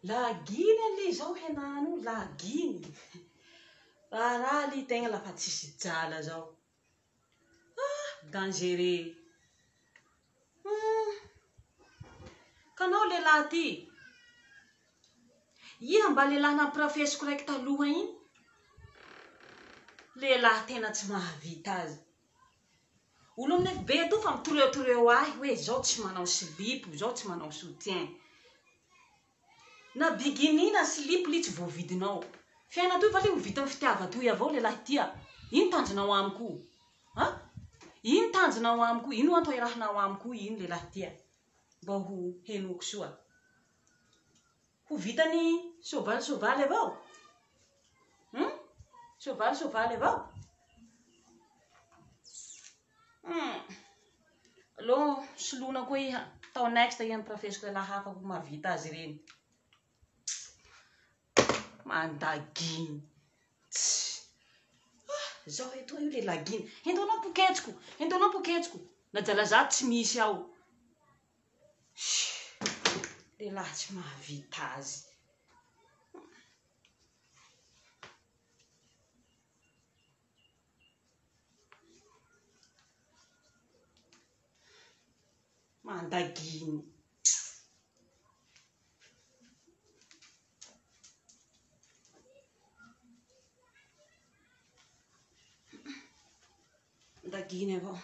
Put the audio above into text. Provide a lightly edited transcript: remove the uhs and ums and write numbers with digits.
Laginy ali zao henano laginy. Raha li tegna lafa tsisy jala zao. Dangereux. Kanao lehilahy ty. Iha mba lehilahy namporafesiko raiky taloha iny. Lehilahy tena tsy mahavita azy. Olo amin'ny FB to fa mitoreotoreo ahy hoe zao tsy manao silipo, zao tsy manao soutien. Na bikini na silipo li tsy voavidinao. Fiaina toy fa li mividy amin'ny fitiava-toy avao lehilahy tia. Ino tanjonao amiko? Ino tanjonao amiko? Ino antoerahanao amiko? Ino lehilahy tia? Mba ho henoko soa. Ho vitany soavaly avao? Soavaly avao? Allo soloina koa iha. Tao next iha miporafesiko lehilahy hafa ho mahavita azy reny. Mandaginy. Zaho eto io lehilahy giny. Hentonao poketsiko. Na jalazato tsy misy ao. Lehilahy tsy mahavita azy. Mandaginy. Mandaginy avao.